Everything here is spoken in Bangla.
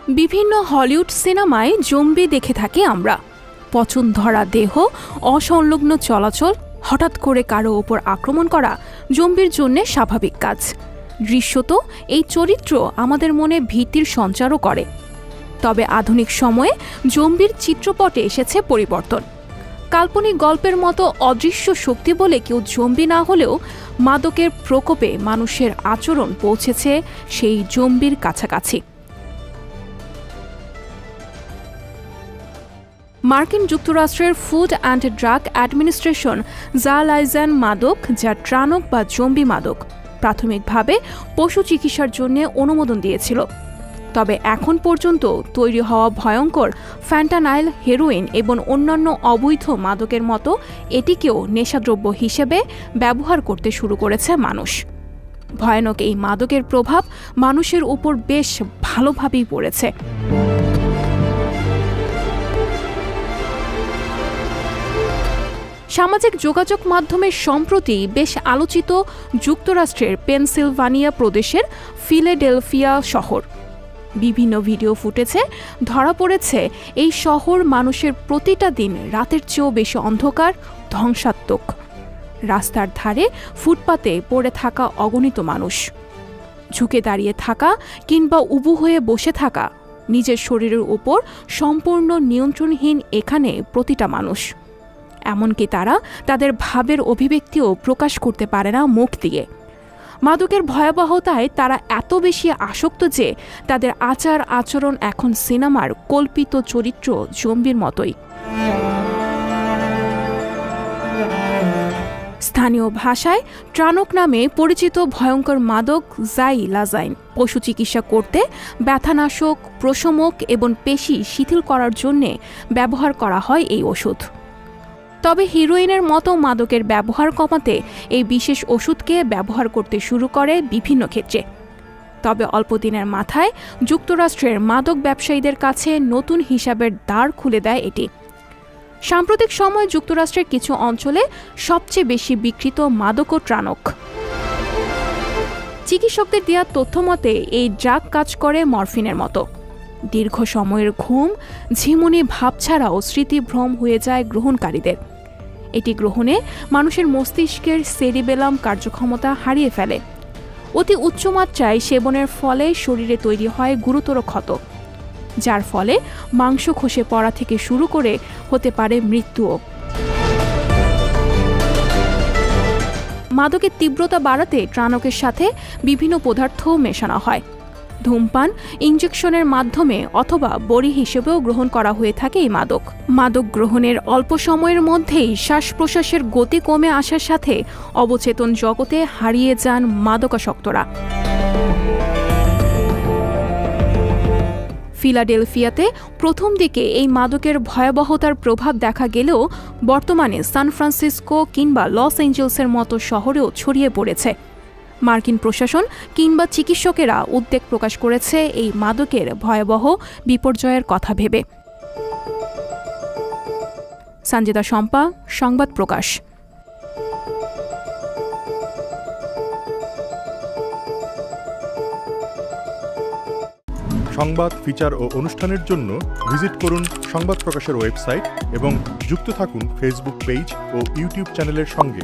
বিভিন্ন হলিউড সিনেমায় জম্বি দেখে থাকি আমরা। পচন ধরা দেহ, অসংলগ্ন চলাচল, হঠাৎ করে কারো ওপর আক্রমণ করা জম্বির জন্য স্বাভাবিক কাজ। দৃশ্যত এই চরিত্র আমাদের মনে ভীতির সঞ্চারও করে। তবে আধুনিক সময়ে জম্বির চিত্রপটে এসেছে পরিবর্তন। কাল্পনিক গল্পের মতো অদৃশ্য শক্তি বলে কেউ জম্বি না হলেও মাদকের প্রকোপে মানুষের আচরণ পৌঁছেছে সেই জম্বির কাছাকাছি। মার্কিন যুক্তরাষ্ট্রের ফুড অ্যান্ড ড্রাগ অ্যাডমিনিস্ট্রেশন জালাইজান মাদক, যা ট্রানক বা জম্বি মাদক, প্রাথমিকভাবে পশু চিকিৎসার জন্য অনুমোদন দিয়েছিল। তবে এখন পর্যন্ত তৈরি হওয়া ভয়ঙ্কর ফ্যান্টানাইল, হেরোইন এবং অন্যান্য অবৈধ মাদকের মতো এটিকেও নেশাদ্রব্য হিসেবে ব্যবহার করতে শুরু করেছে মানুষ। ভয়ানক এই মাদকের প্রভাব মানুষের উপর বেশ ভালোভাবেই পড়েছে। সামাজিক যোগাযোগ মাধ্যমে সম্প্রতি বেশ আলোচিত যুক্তরাষ্ট্রের পেনসিলভানিয়া প্রদেশের ফিলাডেলফিয়া শহর। বিভিন্ন ভিডিও ফুটেজে ধরা পড়েছে এই শহর মানুষের প্রতিটা দিন রাতের চেয়েও বেশি অন্ধকার, ধ্বংসাত্মক। রাস্তার ধারে ফুটপাতে পড়ে থাকা অগণিত মানুষ, ঝুঁকে দাঁড়িয়ে থাকা কিংবা উবু হয়ে বসে থাকা, নিজের শরীরের উপর সম্পূর্ণ নিয়ন্ত্রণহীন এখানে প্রতিটা মানুষ। এমনকি তারা তাদের ভাবের অভিব্যক্তিও প্রকাশ করতে পারে না মুখ দিয়ে। মাদকের ভয়াবহতায় তারা এত বেশি আসক্ত যে তাদের আচার আচরণ এখন সিনেমার কল্পিত চরিত্র জম্বির মতোই। স্থানীয় ভাষায় ট্রানক নামে পরিচিত ভয়ঙ্কর মাদক জাইলাজাইন পশু চিকিৎসা করতে, ব্যথানাশক, প্রশমক এবং পেশি শিথিল করার জন্য ব্যবহার করা হয় এই ওষুধ। তবে হিরোইনের মতো মাদকের ব্যবহার কমাতে এই বিশেষ ওষুধকে ব্যবহার করতে শুরু করে বিভিন্ন ক্ষেত্রে। তবে অল্প দিনের মাথায় যুক্তরাষ্ট্রের মাদক ব্যবসায়ীদের কাছে নতুন হিসাবের দ্বার খুলে দেয় এটি। সাম্প্রতিক সময়ে যুক্তরাষ্ট্রের কিছু অঞ্চলে সবচেয়ে বেশি বিক্রিত মাদকও ট্রানক। চিকিৎসকদের দেওয়া তথ্য মতে এই ড্রাগ কাজ করে মরফিনের মতো। দীর্ঘ সময়ের ঘুম, ঝিমুনি ভাব ছাড়াও স্মৃতিভ্রম হয়ে যায় গ্রহণকারীদের। এটি গ্রহণে মানুষের মস্তিষ্কের সেরিবেলাম কার্যক্ষমতা হারিয়ে ফেলে। অতি উচ্চমাত্রায় সেবনের ফলে শরীরে তৈরি হয় গুরুতর ক্ষত, যার ফলে মাংস খসে পড়া থেকে শুরু করে হতে পারে মৃত্যুও। মাদকের তীব্রতা বাড়াতে ট্রানকের সাথে বিভিন্ন পদার্থও মেশানো হয়। ধূমপান, ইনজেকশনের মাধ্যমে অথবা বড়ি হিসেবেও গ্রহণ করা হয়ে থাকে এই মাদক। মাদক গ্রহণের অল্প সময়ের মধ্যেই শ্বাস প্রশ্বাসের গতি কমে আসার সাথে অবচেতন জগতে হারিয়ে যান মাদকাসক্তরা। ফিলাডেলফিয়াতে প্রথম দিকে এই মাদকের ভয়াবহতার প্রভাব দেখা গেলেও বর্তমানে সান ফ্রান্সিসকো কিংবা লস অ্যাঞ্জেলসের মতো শহরেও ছড়িয়ে পড়েছে। মার্কিন প্রশাসন কিংবা চিকিৎসকেরা উদ্বেগ প্রকাশ করেছে এই মাদকের ভয়াবহ বিপর্যয়ের কথা ভেবে। সঞ্জিতা শম্পা, সংবাদ প্রকাশ। সংবাদ, ফিচার ও অনুষ্ঠানের জন্য ভিজিট করুন সংবাদ প্রকাশের ওয়েবসাইট এবং যুক্ত থাকুন ফেসবুক পেজ ও ইউটিউব চ্যানেলের সঙ্গে।